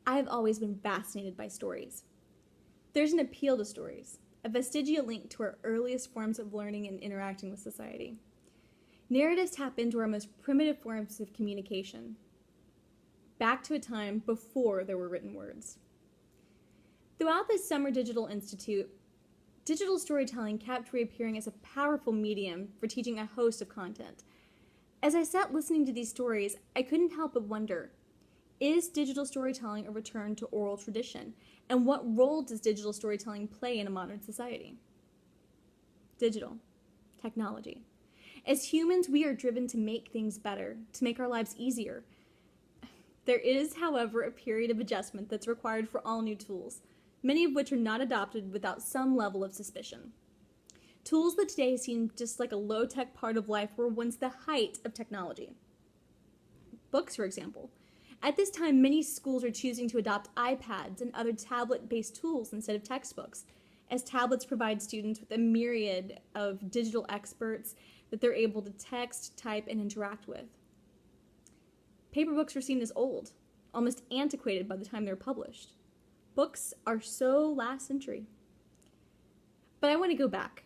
I've always been fascinated by stories. There's an appeal to stories, a vestigial link to our earliest forms of learning and interacting with society. Narratives tap into our most primitive forms of communication, back to a time before there were written words. Throughout the Summer Digital Institute, digital storytelling kept reappearing as a powerful medium for teaching a host of content. As I sat listening to these stories, I couldn't help but wonder, is digital storytelling a return to oral tradition? And what role does digital storytelling play in a modern society? Digital, technology. As humans, we are driven to make things better, to make our lives easier. There is, however, a period of adjustment that's required for all new tools, many of which are not adopted without some level of suspicion. Tools that today seem just like a low-tech part of life were once the height of technology. Books, for example. At this time, many schools are choosing to adopt iPads and other tablet-based tools instead of textbooks, as tablets provide students with a myriad of digital experts that they're able to text, type, and interact with. Paper books were seen as old, almost antiquated by the time they were published. Books are so last century. But I want to go back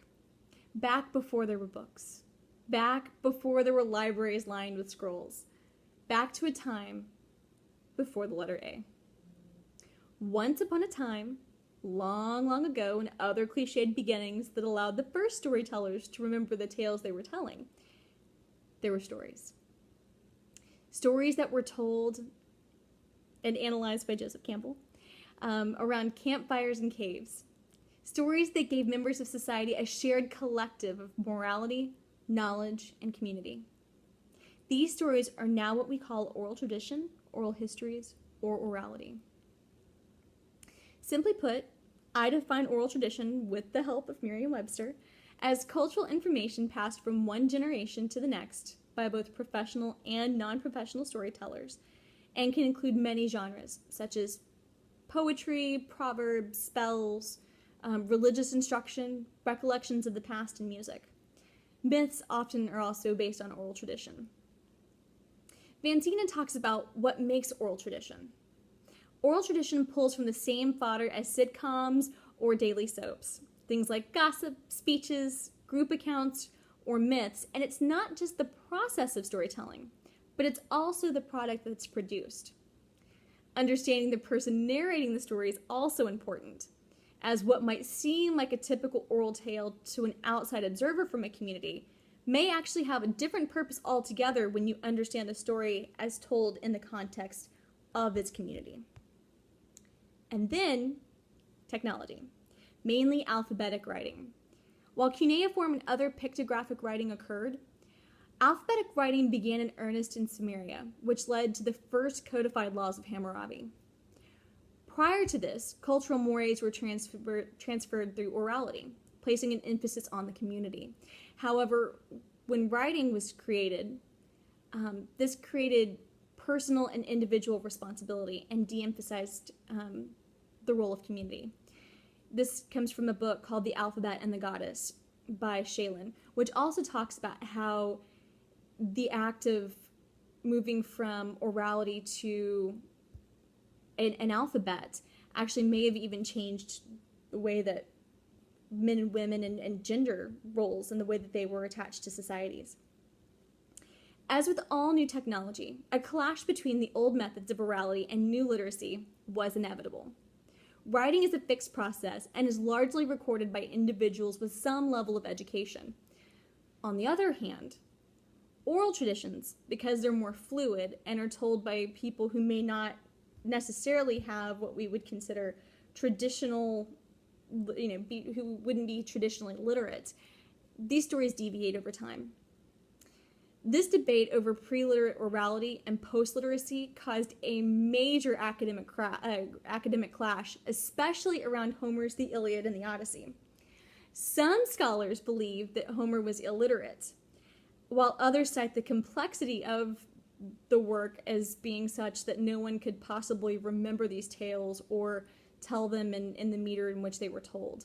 before there were books, back before there were libraries lined with scrolls, back to a time before the letter A. Once upon a time, long, long ago, and other cliched beginnings that allowed the first storytellers to remember the tales they were telling, there were stories. Stories that were told and analyzed by Joseph Campbell around campfires and caves. Stories that gave members of society a shared collective of morality, knowledge, and community. These stories are now what we call oral tradition, oral histories, or orality. Simply put, I define oral tradition, with the help of Merriam-Webster, as cultural information passed from one generation to the next by both professional and non-professional storytellers, and can include many genres, such as poetry, proverbs, spells, religious instruction, recollections of the past, and music. Myths often are also based on oral tradition. Van Zienen talks about what makes oral tradition. Oral tradition pulls from the same fodder as sitcoms or daily soaps, things like gossip, speeches, group accounts, or myths, and it's not just the process of storytelling, but it's also the product that's produced. Understanding the person narrating the story is also important, as what might seem like a typical oral tale to an outside observer from a community may actually have a different purpose altogether when you understand the story as told in the context of its community. And then, technology, mainly alphabetic writing. While cuneiform and other pictographic writing occurred, alphabetic writing began in earnest in Sumeria, which led to the first codified laws of Hammurabi. Prior to this, cultural mores were transferred through orality, placing an emphasis on the community. However, when writing was created, this created personal and individual responsibility and de-emphasized the role of community. This comes from a book called The Alphabet and the Goddess by Shalin, which also talks about how the act of moving from orality to an alphabet actually may have even changed the way that men and women and gender roles and the way that they were attached to societies. As with all new technology, a clash between the old methods of orality and new literacy was inevitable. Writing is a fixed process and is largely recorded by individuals with some level of education. On the other hand, oral traditions, because they're more fluid and are told by people who may not necessarily have what we would consider traditional, who wouldn't be traditionally literate, these stories deviate over time. This debate over pre-literate orality and post-literacy caused a major academic clash, especially around Homer's The Iliad and the Odyssey. Some scholars believe that Homer was illiterate, while others cite the complexity of the work as being such that no one could possibly remember these tales or tell them in the meter in which they were told.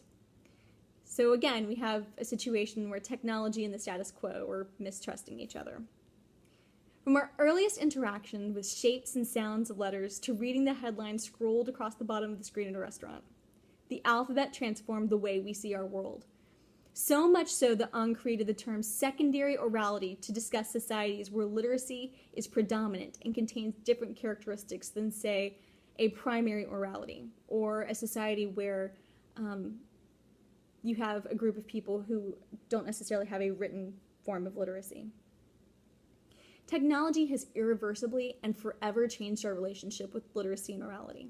So again, we have a situation where technology and the status quo are mistrusting each other. From our earliest interaction with shapes and sounds of letters to reading the headlines scrolled across the bottom of the screen at a restaurant, the alphabet transformed the way we see our world. So much so that Ung created the term secondary orality to discuss societies where literacy is predominant and contains different characteristics than, say, a primary orality, or a society where you have a group of people who don't necessarily have a written form of literacy. Technology has irreversibly and forever changed our relationship with literacy and orality.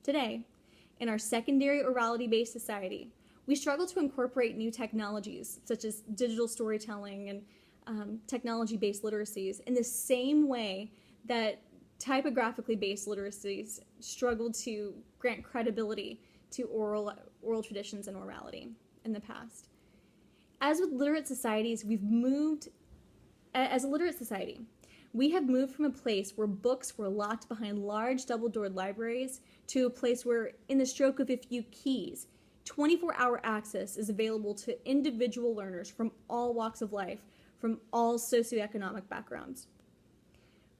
Today, in our secondary orality-based society, we struggle to incorporate new technologies such as digital storytelling and technology-based literacies in the same way that typographically based literacies struggle to grant credibility to oral traditions and orality in the past. As a literate society, we have moved from a place where books were locked behind large double-doored libraries to a place where, in the stroke of a few keys, 24-hour access is available to individual learners from all walks of life, from all socioeconomic backgrounds.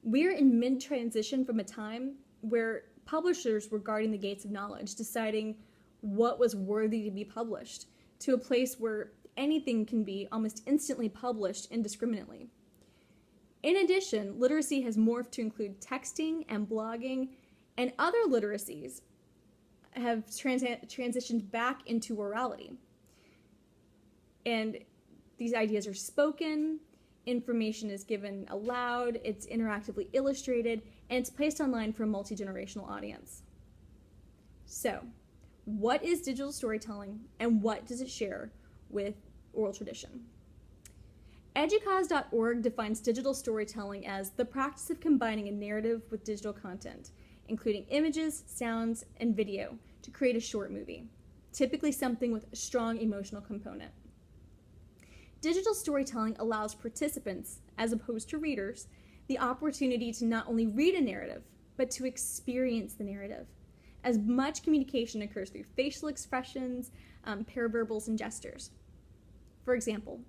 We're in mid-transition from a time where publishers were guarding the gates of knowledge, deciding what was worthy to be published, to a place where anything can be almost instantly published indiscriminately. In addition, literacy has morphed to include texting and blogging, and other literacies have transitioned back into orality. And these ideas are spoken, information is given aloud, it's interactively illustrated, and it's placed online for a multi-generational audience. So, what is digital storytelling, and what does it share with oral tradition? Educause.org defines digital storytelling as the practice of combining a narrative with digital content, including images, sounds, and video, to create a short movie, typically something with a strong emotional component. Digital storytelling allows participants, as opposed to readers, the opportunity to not only read a narrative, but to experience the narrative, as much communication occurs through facial expressions, paraverbals, and gestures. For example,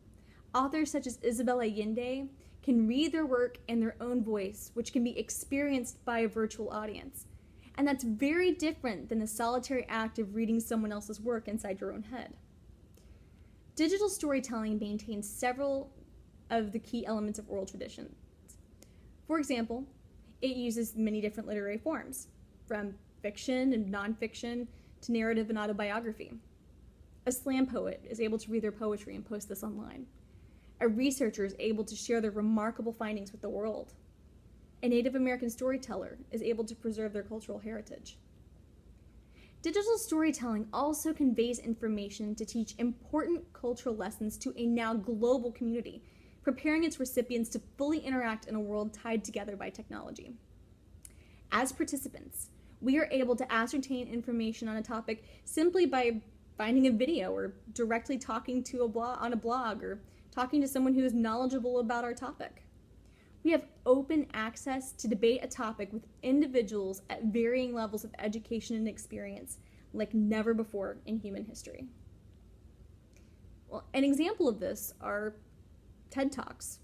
authors such as Isabel Allende can read their work in their own voice, which can be experienced by a virtual audience. And that's very different than the solitary act of reading someone else's work inside your own head. Digital storytelling maintains several of the key elements of oral traditions. For example, it uses many different literary forms, from fiction and nonfiction to narrative and autobiography. A slam poet is able to read their poetry and post this online. A researcher is able to share their remarkable findings with the world. A Native American storyteller is able to preserve their cultural heritage. Digital storytelling also conveys information to teach important cultural lessons to a now global community, preparing its recipients to fully interact in a world tied together by technology. As participants, we are able to ascertain information on a topic simply by finding a video or directly talking to on a blog or talking to someone who is knowledgeable about our topic. We have open access to debate a topic with individuals at varying levels of education and experience like never before in human history. Well, an example of this are TEDTalks,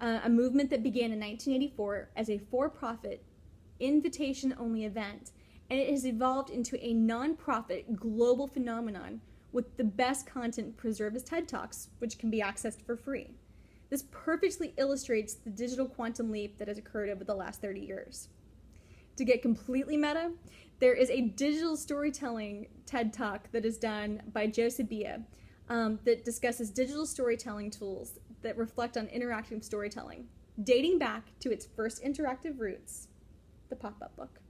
a movement that began in 1984 as a for-profit, invitation-only event, and it has evolved into a non-profit global phenomenon with the best content preserved as TEDTalks, which can be accessed for free. This perfectly illustrates the digital quantum leap that has occurred over the last 30 years. To get completely meta, there is a digital storytelling TED Talk that is done by Sabia that discusses digital storytelling tools that reflect on interactive storytelling, dating back to its first interactive roots, the pop-up book.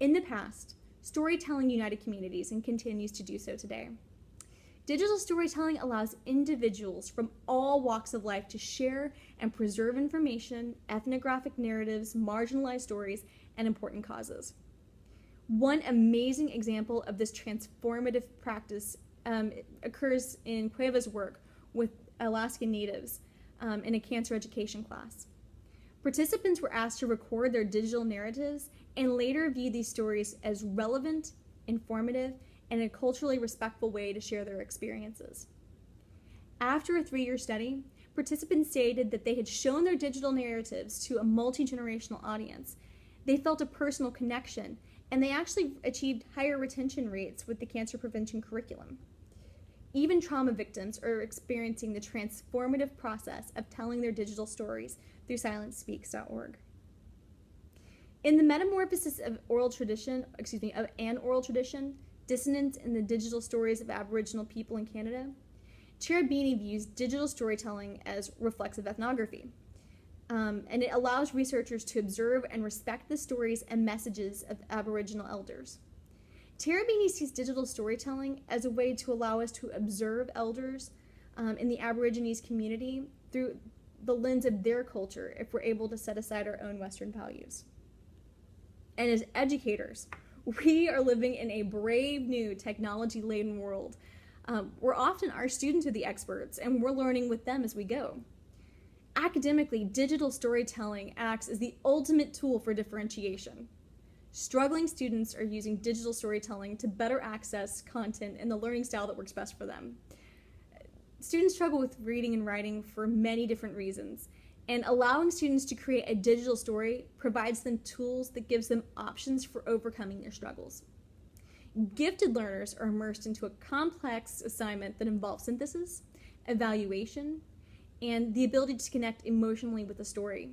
In the past, storytelling united communities and continues to do so today. Digital storytelling allows individuals from all walks of life to share and preserve information, ethnographic narratives, marginalized stories, and important causes. One amazing example of this transformative practice occurs in Cueva's work with Alaskan Natives in a cancer education class. Participants were asked to record their digital narratives and later view these stories as relevant, informative, and a culturally respectful way to share their experiences. After a 3-year study, participants stated that they had shown their digital narratives to a multi-generational audience. They felt a personal connection, and they actually achieved higher retention rates with the cancer prevention curriculum. Even trauma victims are experiencing the transformative process of telling their digital stories through silencespeaks.org. In the Metamorphosis of an oral tradition, Dissonance in the Digital Stories of Aboriginal People in Canada, Cherubini views digital storytelling as reflexive ethnography, and it allows researchers to observe and respect the stories and messages of Aboriginal elders. Cherubini sees digital storytelling as a way to allow us to observe elders in the Aborigines community through the lens of their culture if we're able to set aside our own Western values. And as educators, we are living in a brave new technology-laden world. Where often our students are the experts, and we're learning with them as we go. Academically, digital storytelling acts as the ultimate tool for differentiation. Struggling students are using digital storytelling to better access content in the learning style that works best for them. Students struggle with reading and writing for many different reasons, and allowing students to create a digital story provides them tools that gives them options for overcoming their struggles. Gifted learners are immersed into a complex assignment that involves synthesis, evaluation, and the ability to connect emotionally with a story.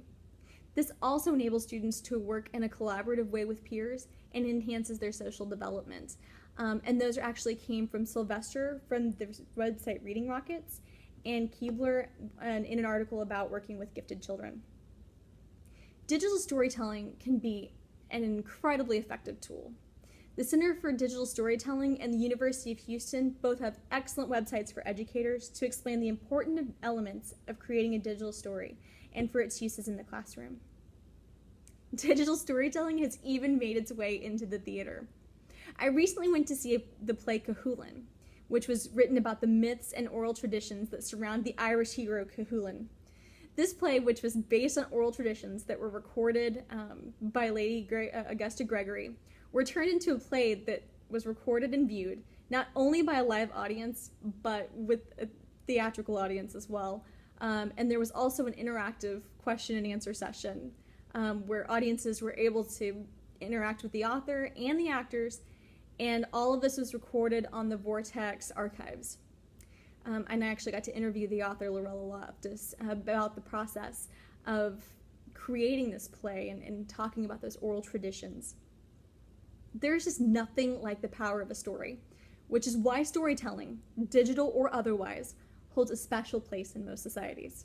This also enables students to work in a collaborative way with peers and enhances their social development. And those actually came from Sylvester from the website Reading Rockets and Kieler in an article about working with gifted children. Digital storytelling can be an incredibly effective tool. The Center for Digital Storytelling and the University of Houston both have excellent websites for educators to explain the important elements of creating a digital story and for its uses in the classroom. Digital storytelling has even made its way into the theater. I recently went to see the play Kuhnley, which was written about the myths and oral traditions that surround the Irish hero Kuhnley. This play, which was based on oral traditions that were recorded by Lady Augusta Gregory, were turned into a play that was recorded and viewed, not only by a live audience, but with a theatrical audience as well. And there was also an interactive question and answer session where audiences were able to interact with the author and the actors, and all of this was recorded on the Vortex archives. And I actually got to interview the author, Lorella Loftus, about the process of creating this play and talking about those oral traditions. There's just nothing like the power of a story, which is why storytelling, digital or otherwise, holds a special place in most societies.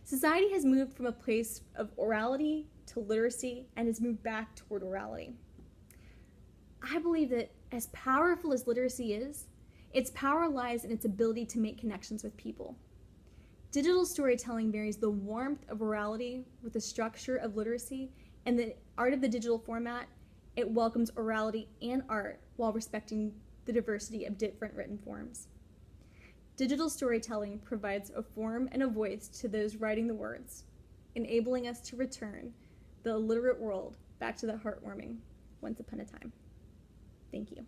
Society has moved from a place of orality to literacy and has moved back toward orality. I believe that as powerful as literacy is, its power lies in its ability to make connections with people. Digital storytelling marries the warmth of orality with the structure of literacy, and the art of the digital format. It welcomes orality and art while respecting the diversity of different written forms. Digital storytelling provides a form and a voice to those writing the words, enabling us to return the illiterate world back to the heartwarming once upon a time. Thank you.